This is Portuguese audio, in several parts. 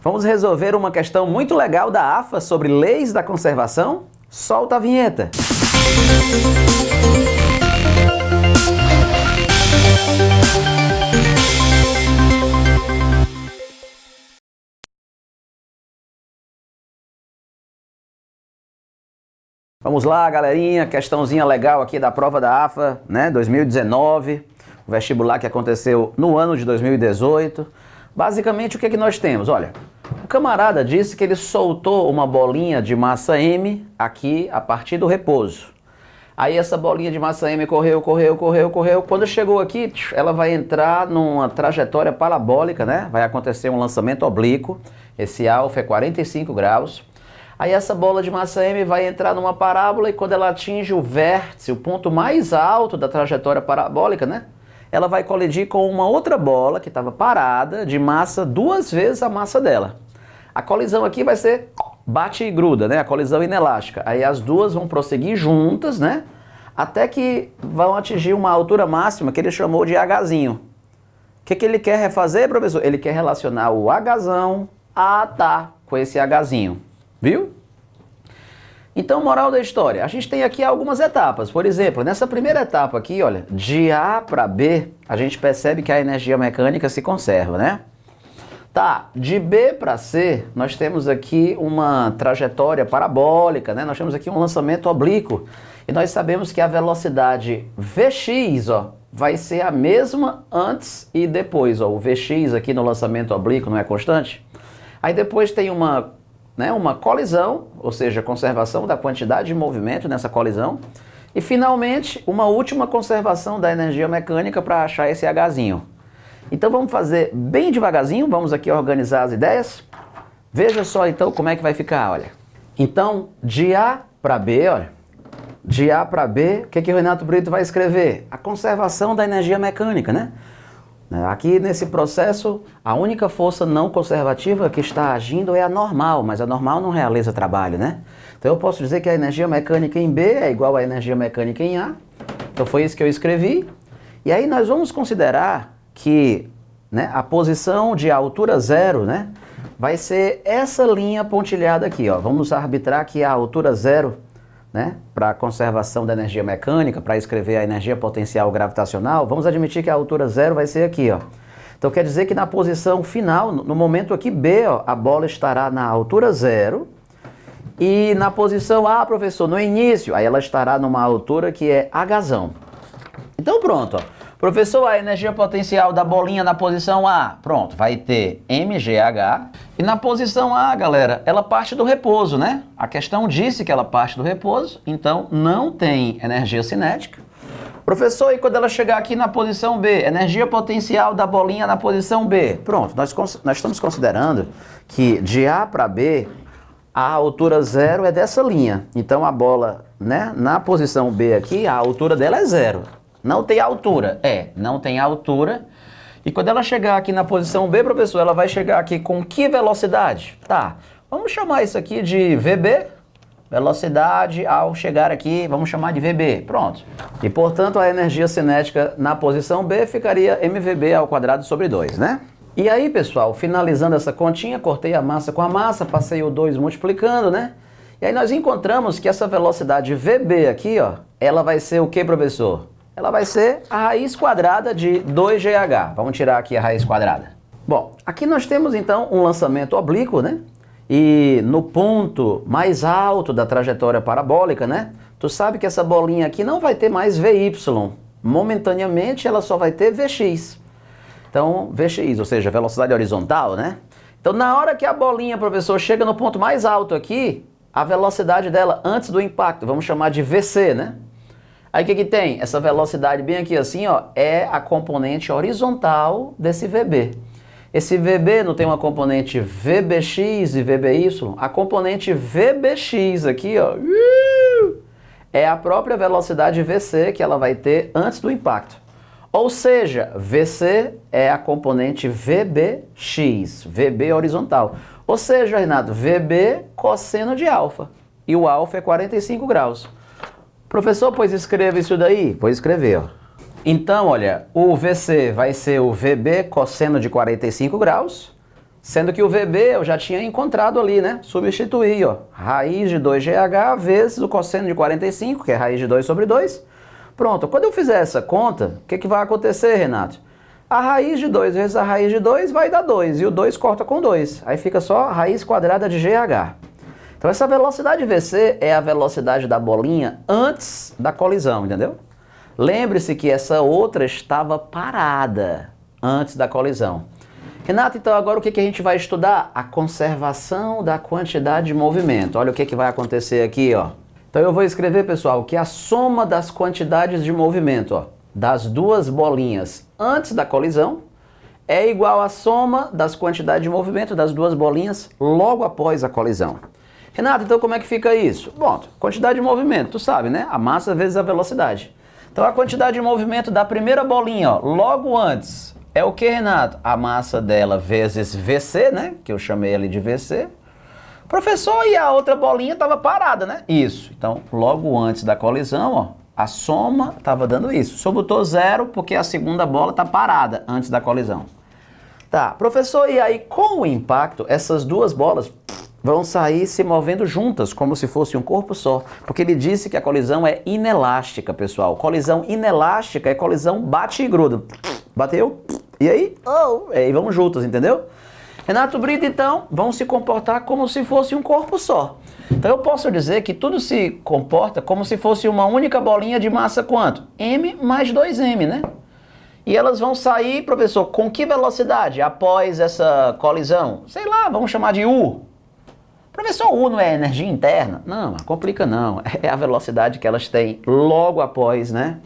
Vamos resolver uma questão muito legal da AFA sobre leis da conservação? Solta a vinheta! Vamos lá, galerinha, questãozinha legal aqui da prova da AFA, né, 2019, o vestibular que aconteceu no ano de 2018. Basicamente, o que é que nós temos? Olha, o camarada disse que ele soltou uma bolinha de massa M aqui a partir do repouso. Aí essa bolinha de massa M correu. Quando chegou aqui, ela vai entrar numa trajetória parabólica, né? Vai acontecer um lançamento oblíquo, esse alfa é 45 graus. Aí essa bola de massa M vai entrar numa parábola e quando ela atinge o vértice, o ponto mais alto da trajetória parabólica, né? Ela vai colidir com uma outra bola que estava parada, de massa 2 vezes a massa dela. A colisão aqui vai ser bate e gruda, né? A colisão inelástica. Aí as duas vão prosseguir juntas, né? Até que vão atingir uma altura máxima que ele chamou de Hzinho. O que ele quer refazer, professor? Ele quer relacionar o Hzão com esse Hzinho. Viu? Então, moral da história, a gente tem aqui algumas etapas. Por exemplo, nessa primeira etapa aqui, olha, de A para B, a gente percebe que a energia mecânica se conserva, né? Tá, de B para C, nós temos aqui uma trajetória parabólica, né? Nós temos aqui um lançamento oblíquo. E nós sabemos que a velocidade Vx, ó, vai ser a mesma antes e depois, ó. O Vx aqui no lançamento oblíquo não é constante? Aí depois tem uma colisão, ou seja, conservação da quantidade de movimento nessa colisão. E finalmente, uma última conservação da energia mecânica para achar esse Hzinho. Então vamos fazer bem devagarzinho, vamos aqui organizar as ideias. Veja só então como é que vai ficar, olha. Então, de A para B, olha. De A para B, o que o Renato Brito vai escrever? A conservação da energia mecânica, né? Aqui nesse processo, a única força não conservativa que está agindo é a normal, mas a normal não realiza trabalho, né? Então eu posso dizer que a energia mecânica em B é igual à energia mecânica em A. Então foi isso que eu escrevi. E aí nós vamos considerar que, né, a posição de altura zero, né, vai ser essa linha pontilhada aqui, ó. Vamos arbitrar aqui a altura zero, né, para a conservação da energia mecânica, para escrever a energia potencial gravitacional. Vamos admitir que a altura zero vai ser aqui, ó. Então quer dizer que na posição final, no momento aqui B, ó, a bola estará na altura zero. E na posição A, professor, no início, aí ela estará numa altura que é Hzão. Então pronto, ó. Professor, a energia potencial da bolinha na posição A, pronto, vai ter mgh. E na posição A, galera, ela parte do repouso, né? A questão disse que ela parte do repouso, então não tem energia cinética. Professor, e quando ela chegar aqui na posição B, energia potencial da bolinha na posição B? Pronto, nós estamos considerando que de A para B, a altura zero é dessa linha. Então a bola, né, na posição B aqui, a altura dela é zero. Não tem altura, não tem altura. E quando ela chegar aqui na posição B, professor, ela vai chegar aqui com que velocidade? Tá, vamos chamar isso aqui de VB. Velocidade ao chegar aqui, vamos chamar de VB. Pronto. E, portanto, a energia cinética na posição B ficaria mvb ao quadrado sobre 2, né? E aí, pessoal, finalizando essa continha, cortei a massa com a massa, passei o 2 multiplicando, né? E aí nós encontramos que essa velocidade VB aqui, ó, ela vai ser o que, professor? Ela vai ser a raiz quadrada de 2GH. Vamos tirar aqui a raiz quadrada. Bom, aqui nós temos então um lançamento oblíquo, né? E no ponto mais alto da trajetória parabólica, né? Tu sabe que essa bolinha aqui não vai ter mais VY. Momentaneamente ela só vai ter VX. Então, VX, ou seja, velocidade horizontal, né? Então, na hora que a bolinha, professor, chega no ponto mais alto aqui, a velocidade dela antes do impacto, vamos chamar de VC, né? Aí o que tem? Essa velocidade bem aqui assim, ó, é a componente horizontal desse VB. Esse VB não tem uma componente VBX e VBY? A componente VBX aqui, ó, é a própria velocidade VC que ela vai ter antes do impacto. Ou seja, VC é a componente VBX, VB horizontal. Ou seja, Renato, VB cosseno de alfa. E o alfa é 45 graus. Professor, pois escreva isso daí? Vou escrever, ó. Então, olha, o VC vai ser o VB cosseno de 45 graus, Sendo que o VB eu já tinha encontrado ali, né? Substituir, ó. Raiz de 2GH vezes o cosseno de 45, que é raiz de 2 sobre 2. Pronto, quando eu fizer essa conta, o que vai acontecer, Renato? A raiz de 2 vezes a raiz de 2 vai dar 2, e o 2 corta com 2. Aí fica só a raiz quadrada de GH. Então essa velocidade VC é a velocidade da bolinha antes da colisão, entendeu? Lembre-se que essa outra estava parada antes da colisão. Renato, então agora o que a gente vai estudar? A conservação da quantidade de movimento. Olha o que vai acontecer aqui, ó. Então eu vou escrever, pessoal, que a soma das quantidades de movimento, ó, das duas bolinhas antes da colisão é igual à soma das quantidades de movimento das duas bolinhas logo após a colisão. Renato, então como é que fica isso? Bom, quantidade de movimento, tu sabe, né? A massa vezes a velocidade. Então a quantidade de movimento da primeira bolinha, ó, logo antes, é o que, Renato? A massa dela vezes VC, né? Que eu chamei ali de VC. Professor, e a outra bolinha estava parada, né? Isso. Então, logo antes da colisão, ó, a soma estava dando isso. O senhor botou 0 porque a segunda bola está parada antes da colisão. Tá, professor, e aí com o impacto, essas duas bolas vão sair se movendo juntas, como se fosse um corpo só. Porque ele disse que a colisão é inelástica, pessoal. Colisão inelástica é colisão bate e gruda. Bateu? E aí? Oh, e aí vamos juntos, entendeu? Renato Brito, então, vão se comportar como se fosse um corpo só. Então eu posso dizer que tudo se comporta como se fosse uma única bolinha de massa quanto? M mais 2M, né? E elas vão sair, professor, com que velocidade após essa colisão? Sei lá, vamos chamar de U. Professor, U não é energia interna? Não, complica não. É a velocidade que elas têm logo após, né,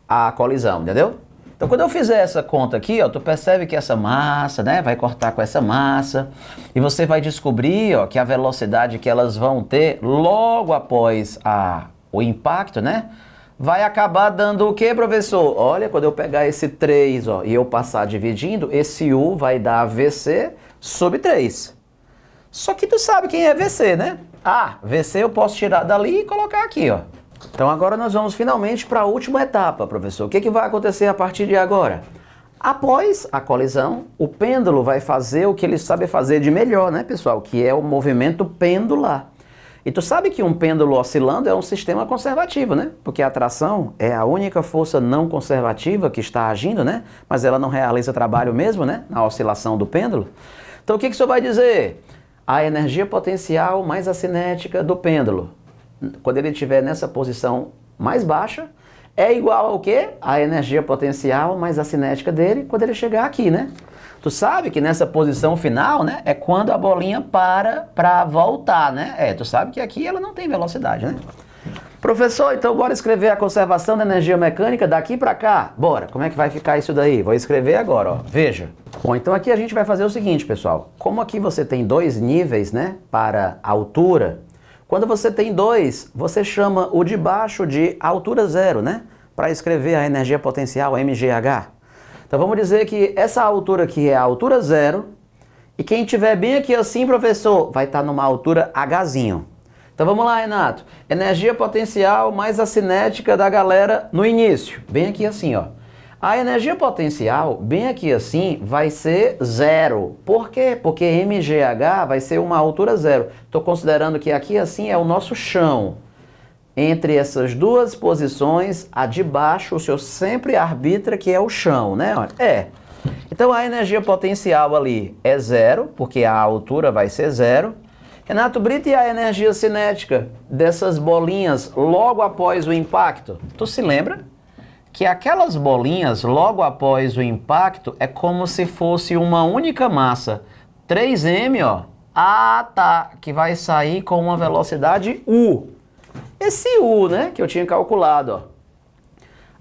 a colisão, entendeu? Então, quando eu fizer essa conta aqui, ó, tu percebe que essa massa, né, vai cortar com essa massa e você vai descobrir, ó, que a velocidade que elas vão ter logo após o impacto, né, vai acabar dando o quê, professor? Olha, quando eu pegar esse 3, ó, e eu passar dividindo, esse U vai dar VC sobre 3. Só que tu sabe quem é VC, né? Ah, VC eu posso tirar dali e colocar aqui, ó. Então agora nós vamos finalmente para a última etapa, professor. O que vai acontecer a partir de agora? Após a colisão, o pêndulo vai fazer o que ele sabe fazer de melhor, né, pessoal? Que é o movimento pendular. E tu sabe que um pêndulo oscilando é um sistema conservativo, né? Porque a atração é a única força não conservativa que está agindo, né? Mas ela não realiza trabalho mesmo, né? Na oscilação do pêndulo. Então o que o senhor vai dizer? A energia potencial mais a cinética do pêndulo, quando ele estiver nessa posição mais baixa, é igual ao quê? A energia potencial mais a cinética dele quando ele chegar aqui, né? Tu sabe que nessa posição final, né, é quando a bolinha para voltar, né? Tu sabe que aqui ela não tem velocidade, né? Professor, então bora escrever a conservação da energia mecânica daqui para cá? Bora, como é que vai ficar isso daí? Vou escrever agora, ó, veja. Bom, então aqui a gente vai fazer o seguinte, pessoal. Como aqui você tem dois níveis, né, para a altura, quando você tem dois, você chama o de baixo de altura zero, né? Para escrever a energia potencial MGH. Então vamos dizer que essa altura aqui é a altura zero, e quem estiver bem aqui assim, professor, vai estar numa altura Hzinho. Então vamos lá, Renato. Energia potencial mais a cinética da galera no início. Bem aqui assim, ó. A energia potencial, bem aqui assim, vai ser zero. Por quê? Porque MGH vai ser uma altura zero. Estou considerando que aqui assim é o nosso chão. Entre essas duas posições, a de baixo, o senhor sempre arbitra que é o chão, né? Então a energia potencial ali é zero, porque a altura vai ser zero. Renato Brito, e a energia cinética dessas bolinhas logo após o impacto? Tu se lembra que aquelas bolinhas logo após o impacto é como se fosse uma única massa, 3m, ó. Ah, tá, que vai sair com uma velocidade U. Esse U, né, que eu tinha calculado,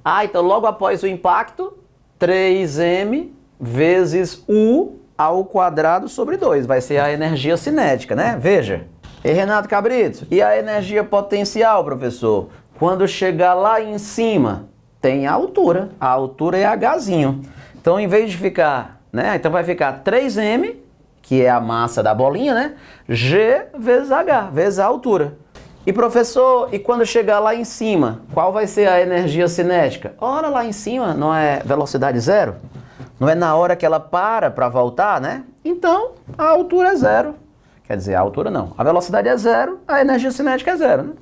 ó. Então logo após o impacto, 3m vezes U ao quadrado sobre 2. Vai ser a energia cinética, né? Veja. E Renato Cabrito, e a energia potencial, professor? Quando chegar lá em cima, tem a altura. A altura é Hzinho. Então, em vez de ficar, né? Então vai ficar 3m, que é a massa da bolinha, né? G vezes H, vezes a altura. E professor, e quando chegar lá em cima, qual vai ser a energia cinética? Ora, lá em cima não é velocidade zero? Não é na hora que ela para voltar, né? então a altura é zero. Quer dizer, a altura não. A velocidade é zero, a energia cinética é zero, né?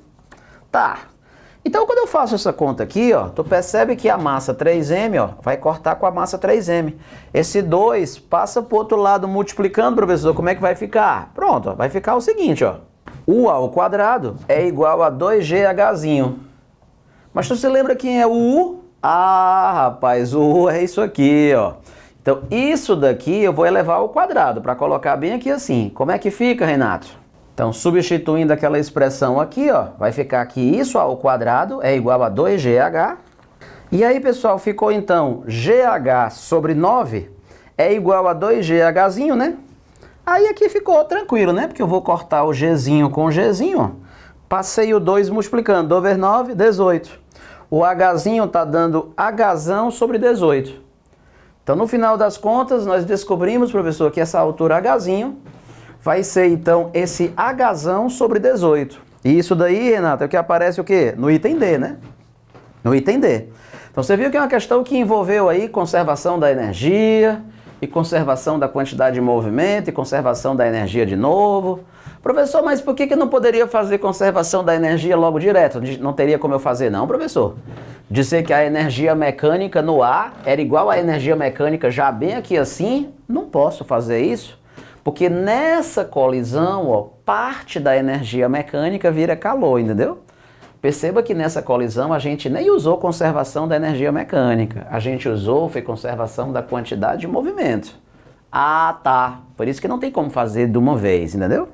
Tá. Então, quando eu faço essa conta aqui, ó, tu percebe que a massa 3m, ó, vai cortar com a massa 3m. Esse 2 passa pro outro lado multiplicando, professor, como é que vai ficar? Pronto, ó, vai ficar o seguinte, ó. U ao quadrado é igual a 2GHzinho. Mas tu se lembra quem é o U? Ah, rapaz, o U é isso aqui, ó. Então, isso daqui eu vou elevar ao quadrado, para colocar bem aqui assim. Como é que fica, Renato? Então, substituindo aquela expressão aqui, ó, vai ficar que isso ao quadrado é igual a 2GH. E aí, pessoal, ficou então GH sobre 9 é igual a 2GHzinho, né? Aí aqui ficou tranquilo, né? Porque eu vou cortar o Gzinho com o Gzinho, ó. Passei o 2 multiplicando, 2 vezes 9, 18. O Hzinho tá dando Hzão sobre 18. Então, no final das contas, nós descobrimos, professor, que essa altura Hzinho vai ser, então, esse Hzão sobre 18. E isso daí, Renato, é o que aparece o quê? No item D, né? No item D. Então, você viu que é uma questão que envolveu aí conservação da energia, e conservação da quantidade de movimento, e conservação da energia de novo. Professor, mas por que não poderia fazer conservação da energia logo direto? Não teria como eu fazer, não, professor? Dizer que a energia mecânica no ar era igual à energia mecânica já bem aqui assim? Não posso fazer isso. Porque nessa colisão, ó, parte da energia mecânica vira calor, entendeu? Perceba que nessa colisão a gente nem usou conservação da energia mecânica. A gente usou, foi conservação da quantidade de movimento. Ah, tá. Por isso que não tem como fazer de uma vez, entendeu?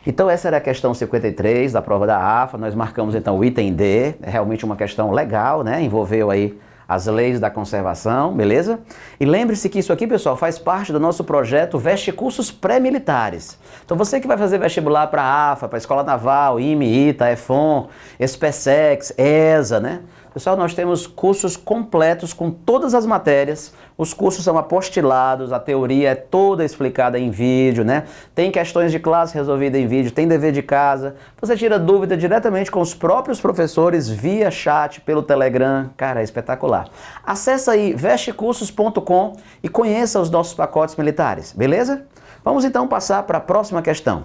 Então essa era a questão 53 da prova da AFA. Nós marcamos então o item D. É realmente uma questão legal, né? Envolveu aí as leis da conservação, beleza? E lembre-se que isso aqui, pessoal, faz parte do nosso projeto Vesticursos Pré-Militares. Então você que vai fazer vestibular para a AFA, para a Escola Naval, IME, ITA, EFON, SPSEX, ESA, né? Pessoal, nós temos cursos completos com todas as matérias. Os cursos são apostilados, a teoria é toda explicada em vídeo, né? Tem questões de classe resolvida em vídeo, tem dever de casa. Você tira dúvida diretamente com os próprios professores via chat, pelo Telegram. Cara, é espetacular. Acesse aí vesticursos.com e conheça os nossos pacotes militares, beleza? Vamos então passar para a próxima questão.